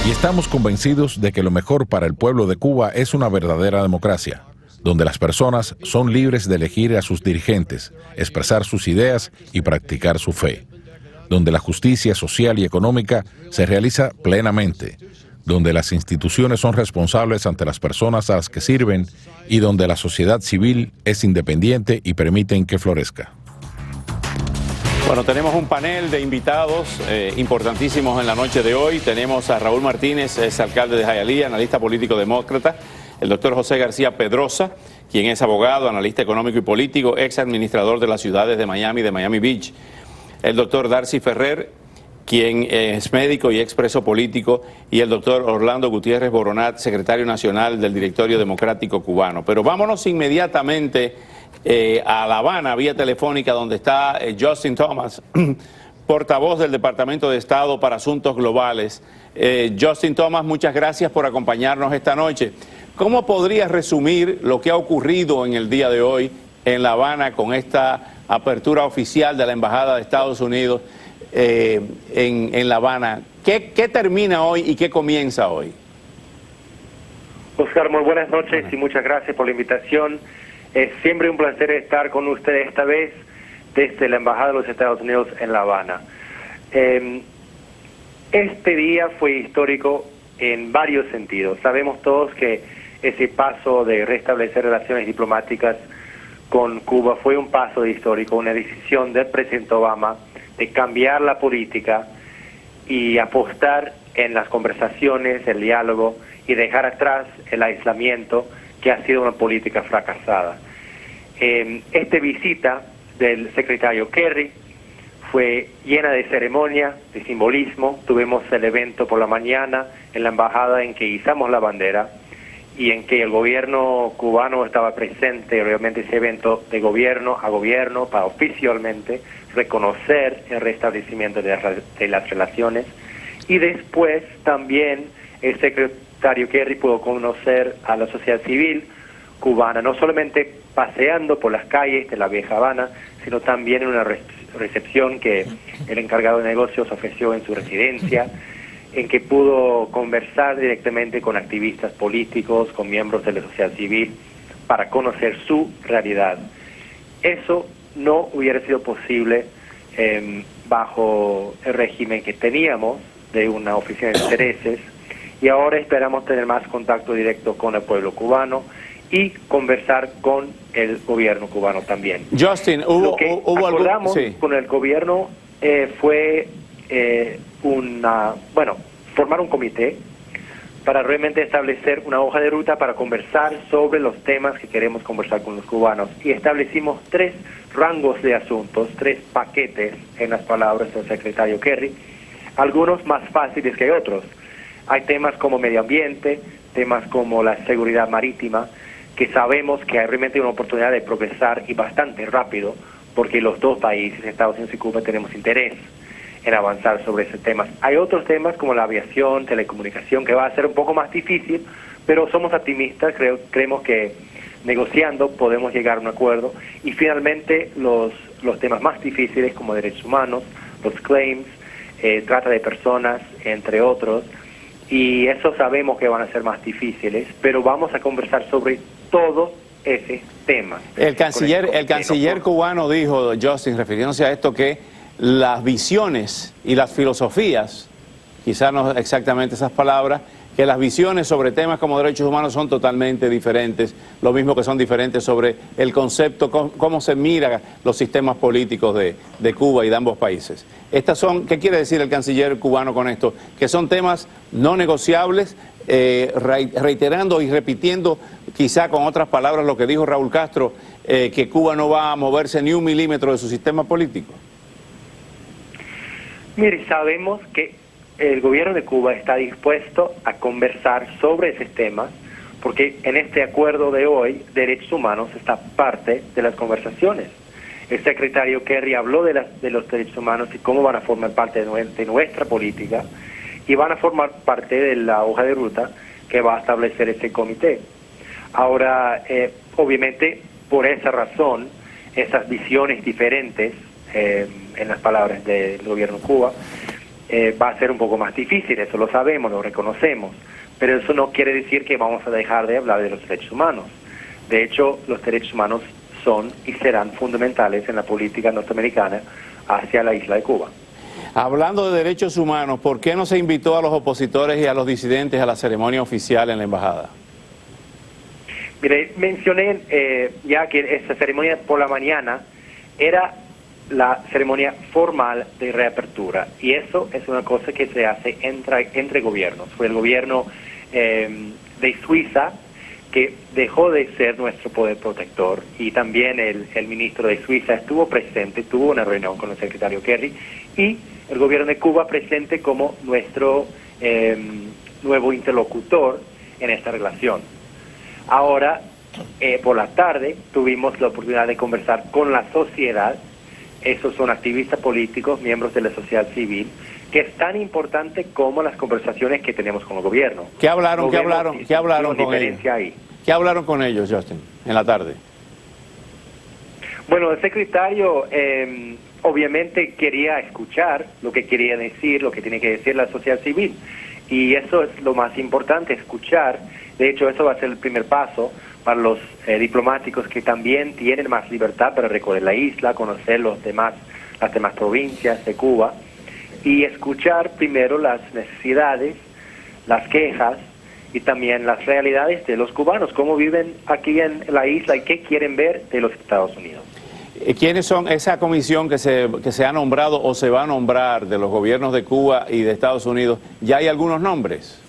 Y estamos convencidos de que lo mejor para el pueblo de Cuba es una verdadera democracia, donde las personas son libres de elegir a sus dirigentes, expresar sus ideas y practicar su fe, donde la justicia social y económica se realiza plenamente, donde las instituciones son responsables ante las personas a las que sirven y donde la sociedad civil es independiente y permiten que florezca. Bueno, tenemos un panel de invitados importantísimos en la noche de hoy. Tenemos a Raúl Martínez, es alcalde de Hialeah, analista político demócrata. El doctor José García Pedrosa, quien es abogado, analista económico y político, ex administrador de las ciudades de Miami y de Miami Beach. El doctor Darcy Ferrer, quien es médico y ex preso político, y el doctor Orlando Gutiérrez Boronat, secretario nacional del Directorio Democrático Cubano. Pero vámonos inmediatamente a La Habana, vía telefónica, donde está Justin Thomas, portavoz del Departamento de Estado para Asuntos Globales. Justin Thomas, muchas gracias por acompañarnos esta noche. ¿Cómo podrías resumir lo que ha ocurrido en el día de hoy en La Habana con esta apertura oficial de la Embajada de Estados Unidos en La Habana? ¿Qué termina hoy y qué comienza hoy? Oscar, muy buenas noches y muchas gracias por la invitación. Es siempre un placer estar con ustedes esta vez desde la Embajada de los Estados Unidos en La Habana. Este día fue histórico en varios sentidos. Sabemos todos que ese paso de restablecer relaciones diplomáticas con Cuba fue un paso histórico, una decisión del presidente Obama de cambiar la política y apostar en las conversaciones, el diálogo y dejar atrás el aislamiento, que ha sido una política fracasada. Esta visita del secretario Kerry fue llena de ceremonia, de simbolismo. Tuvimos el evento por la mañana en la embajada en que izamos la bandera y en que el gobierno cubano estaba presente. Realmente ese evento de gobierno a gobierno para oficialmente reconocer el restablecimiento de las relaciones. Y después también el secretario Kerry pudo conocer a la sociedad civil cubana, no solamente paseando por las calles de la vieja Habana, sino también en una recepción que el encargado de negocios ofreció en su residencia, en que pudo conversar directamente con activistas políticos, con miembros de la sociedad civil, para conocer su realidad. Eso no hubiera sido posible bajo el régimen que teníamos de una oficina de intereses, y ahora esperamos tener más contacto directo con el pueblo cubano y conversar con el gobierno cubano también. Justin, Lo que acordamos con el gobierno fue formar un comité para realmente establecer una hoja de ruta para conversar sobre los temas que queremos conversar con los cubanos. Y establecimos 3 rangos de asuntos, 3 paquetes, en las palabras del secretario Kerry, algunos más fáciles que otros. Hay temas como medio ambiente, temas como la seguridad marítima, que sabemos que hay realmente una oportunidad de progresar y bastante rápido, porque los dos países, Estados Unidos y Cuba, tenemos interés en avanzar sobre ese tema. Hay otros temas como la aviación, telecomunicación, que va a ser un poco más difícil, pero somos optimistas, creemos que negociando podemos llegar a un acuerdo. Y finalmente los temas más difíciles como derechos humanos, los claims, trata de personas, entre otros, y eso sabemos que van a ser más difíciles, pero vamos a conversar sobre todos esos temas. El canciller cubano dijo, Justin, refiriéndose a esto, que las visiones y las filosofías, quizás no exactamente esas palabras, que las visiones sobre temas como derechos humanos son totalmente diferentes, lo mismo que son diferentes sobre el concepto, cómo se miran los sistemas políticos de Cuba y de ambos países. ¿Qué quiere decir el canciller cubano con esto? Que son temas no negociables, reiterando y repitiendo quizá con otras palabras lo que dijo Raúl Castro, que Cuba no va a moverse ni 1 milímetro de su sistema político. Mire, sabemos que el gobierno de Cuba está dispuesto a conversar sobre esos temas, porque en este acuerdo de hoy, derechos humanos está parte de las conversaciones. El secretario Kerry habló de los derechos humanos y cómo van a formar parte de nuestra política, y van a formar parte de la hoja de ruta que va a establecer este comité. Ahora, obviamente, por esa razón, esas visiones diferentes, en las palabras del gobierno de Cuba, va a ser un poco más difícil, eso lo sabemos, lo reconocemos, pero eso no quiere decir que vamos a dejar de hablar de los derechos humanos. De hecho, los derechos humanos son y serán fundamentales en la política norteamericana hacia la isla de Cuba. Hablando de derechos humanos, ¿por qué no se invitó a los opositores y a los disidentes a la ceremonia oficial en la embajada? Mire, mencioné ya que esta ceremonia por la mañana era la ceremonia formal de reapertura, y eso es una cosa que se hace entre gobiernos. Fue el gobierno de Suiza que dejó de ser nuestro poder protector, y también el ministro de Suiza estuvo presente, tuvo una reunión con el secretario Kerry, y el gobierno de Cuba presente como nuestro nuevo interlocutor en esta relación. Ahora, por la tarde, tuvimos la oportunidad de conversar con la sociedad. Esos son activistas políticos, miembros de la sociedad civil, que es tan importante como las conversaciones que tenemos con el gobierno. ¿Qué hablaron con ellos? Ahí. ¿Qué hablaron con ellos, Justin, en la tarde? Bueno, el secretario obviamente quería escuchar lo que quería decir, lo que tiene que decir la sociedad civil. Y eso es lo más importante, escuchar. De hecho, eso va a ser el primer paso para los diplomáticos que también tienen más libertad para recorrer la isla, conocer las demás provincias de Cuba, y escuchar primero las necesidades, las quejas y también las realidades de los cubanos, cómo viven aquí en la isla y qué quieren ver de los Estados Unidos. ¿Quiénes son esa comisión que se ha nombrado o se va a nombrar de los gobiernos de Cuba y de Estados Unidos? ¿Ya hay algunos nombres?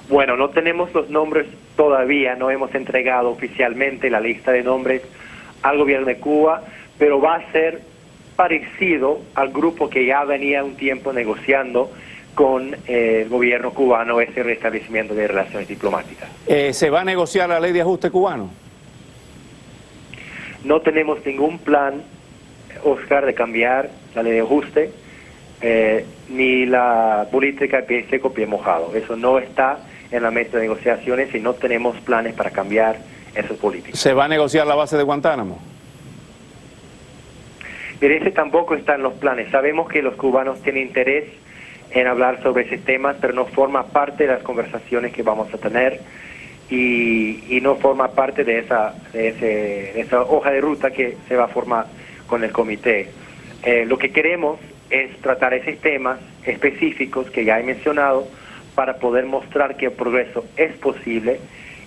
Bueno, no tenemos los nombres todavía, no hemos entregado oficialmente la lista de nombres al gobierno de Cuba, pero va a ser parecido al grupo que ya venía un tiempo negociando con el gobierno cubano ese restablecimiento de relaciones diplomáticas. ¿Se va a negociar la ley de ajuste cubano? No tenemos ningún plan, Oscar, de cambiar la ley de ajuste, ni la política de pie seco, pie mojado. Eso no está en la mesa de negociaciones y no tenemos planes para cambiar esas políticas. ¿Se va a negociar la base de Guantánamo? Pero ese tampoco está en los planes. Sabemos que los cubanos tienen interés en hablar sobre ese tema, pero no forma parte de las conversaciones que vamos a tener y no forma parte de esa hoja de ruta que se va a formar con el comité. Lo que queremos es tratar esos temas específicos que ya he mencionado para poder mostrar que el progreso es posible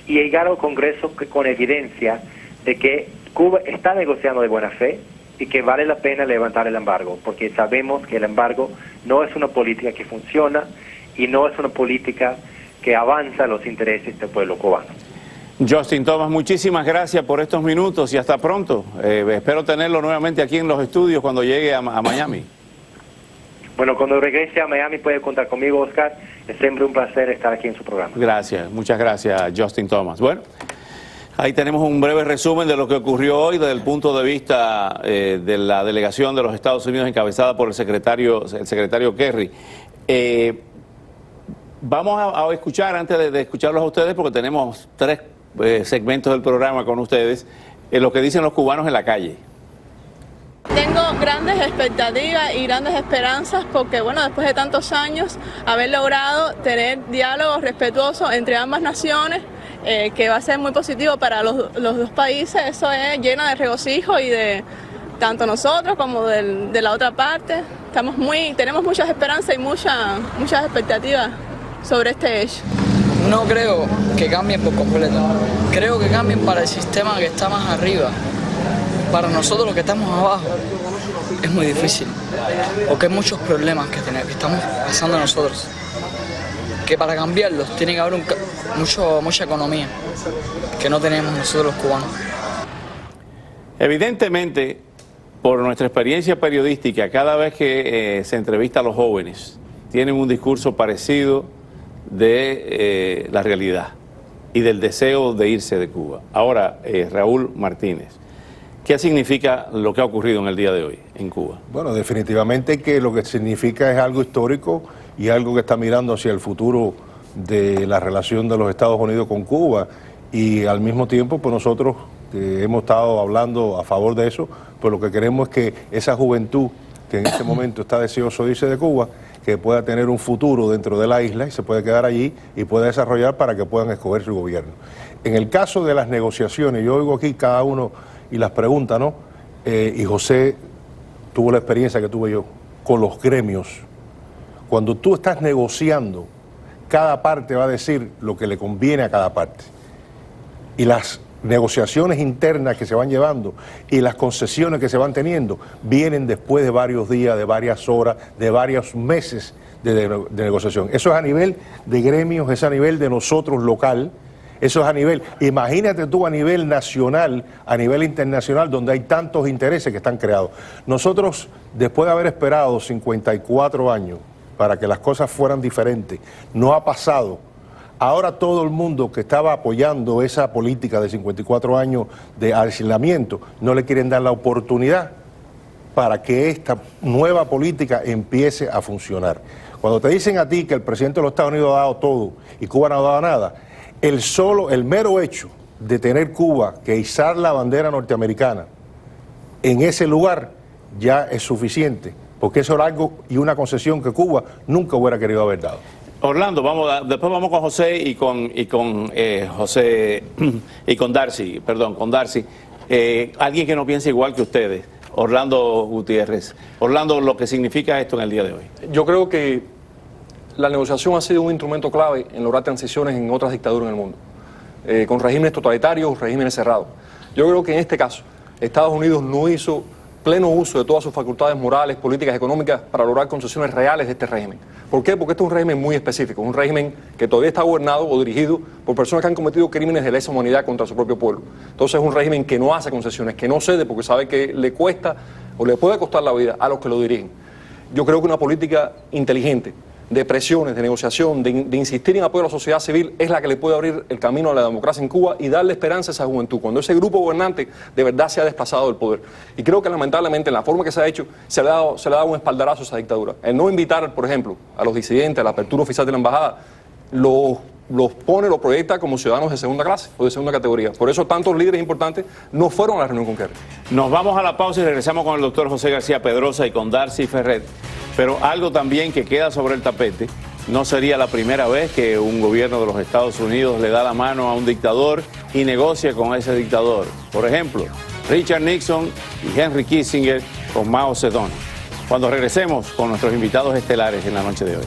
y llegar al Congreso con evidencia de que Cuba está negociando de buena fe y que vale la pena levantar el embargo, porque sabemos que el embargo no es una política que funciona y no es una política que avanza los intereses del pueblo cubano. Justin Thomas, muchísimas gracias por estos minutos y hasta pronto. Espero tenerlo nuevamente aquí en los estudios cuando llegue a Miami. Bueno, cuando regrese a Miami puede contar conmigo, Oscar. Es siempre un placer estar aquí en su programa. Gracias, muchas gracias, Justin Thomas. Bueno, ahí tenemos un breve resumen de lo que ocurrió hoy desde el punto de vista de la delegación de los Estados Unidos encabezada por el secretario Kerry. Vamos a escuchar, antes de escucharlos a ustedes, porque tenemos 3 segmentos del programa con ustedes, lo que dicen los cubanos en la calle. Tengo grandes expectativas y grandes esperanzas porque, bueno, después de tantos años, haber logrado tener diálogos respetuosos entre ambas naciones, que va a ser muy positivo para los dos países, eso es lleno de regocijo y de tanto nosotros como de la otra parte. Tenemos muchas esperanzas y muchas expectativas sobre este hecho. No creo que cambien por completo, creo que cambien para el sistema que está más arriba. Para nosotros los que estamos abajo es muy difícil, porque hay muchos problemas que estamos pasando nosotros, que para cambiarlos tiene que haber mucha economía, que no tenemos nosotros los cubanos. Evidentemente, por nuestra experiencia periodística, cada vez que se entrevista a los jóvenes, tienen un discurso parecido de la realidad y del deseo de irse de Cuba. Ahora, Raúl Martínez, ¿qué significa lo que ha ocurrido en el día de hoy en Cuba? Bueno, definitivamente que lo que significa es algo histórico y algo que está mirando hacia el futuro de la relación de los Estados Unidos con Cuba, y al mismo tiempo pues nosotros hemos estado hablando a favor de eso, pues lo que queremos es que esa juventud que en este momento está deseoso de irse de Cuba, que pueda tener un futuro dentro de la isla y se puede quedar allí y puede desarrollar para que puedan escoger su gobierno. En el caso de las negociaciones, yo oigo aquí cada uno y las preguntas, ¿no? Y José tuvo la experiencia que tuve yo con los gremios. Cuando tú estás negociando, cada parte va a decir lo que le conviene a cada parte. Y las negociaciones internas que se van llevando y las concesiones que se van teniendo vienen después de varios días, de varias horas, de varios meses de negociación. Eso es a nivel de gremios, es a nivel de nosotros local, eso es a nivel, imagínate tú a nivel nacional, a nivel internacional, donde hay tantos intereses que están creados. Nosotros, después de haber esperado 54 años para que las cosas fueran diferentes, no ha pasado. Ahora todo el mundo que estaba apoyando esa política de 54 años de aislamiento no le quieren dar la oportunidad para que esta nueva política empiece a funcionar. Cuando te dicen a ti que el presidente de los Estados Unidos ha dado todo y Cuba no ha dado nada, el mero hecho de tener Cuba que izar la bandera norteamericana en ese lugar ya es suficiente, porque eso era algo y una concesión que Cuba nunca hubiera querido haber dado. Orlando, después vamos con José y con Darcy, alguien que no piense igual que ustedes, Orlando Gutiérrez. Orlando, lo que significa esto en el día de hoy. Yo creo que la negociación ha sido un instrumento clave en lograr transiciones en otras dictaduras en el mundo, con regímenes totalitarios, regímenes cerrados. Yo creo que en este caso, Estados Unidos no hizo pleno uso de todas sus facultades morales, políticas, económicas para lograr concesiones reales de este régimen. ¿Por qué? Porque este es un régimen muy específico, un régimen que todavía está gobernado o dirigido por personas que han cometido crímenes de lesa humanidad contra su propio pueblo. Entonces es un régimen que no hace concesiones, que no cede porque sabe que le cuesta o le puede costar la vida a los que lo dirigen. Yo creo que una política inteligente, de presiones, de negociación, de insistir en apoyo a la sociedad civil es la que le puede abrir el camino a la democracia en Cuba y darle esperanza a esa juventud, cuando ese grupo gobernante de verdad se ha desplazado del poder. Y creo que lamentablemente en la forma que se ha hecho se le ha dado un espaldarazo a esa dictadura. El no invitar, por ejemplo, a los disidentes a la apertura oficial de la embajada, los proyecta como ciudadanos de segunda clase o de segunda categoría. Por eso tantos líderes importantes no fueron a la reunión con Kerry. Nos vamos a la pausa y regresamos con el doctor José García Pedrosa y con Darcy Ferret. Pero algo también que queda sobre el tapete, no sería la primera vez que un gobierno de los Estados Unidos le da la mano a un dictador y negocia con ese dictador. Por ejemplo, Richard Nixon y Henry Kissinger con Mao Zedong. Cuando regresemos con nuestros invitados estelares en la noche de hoy.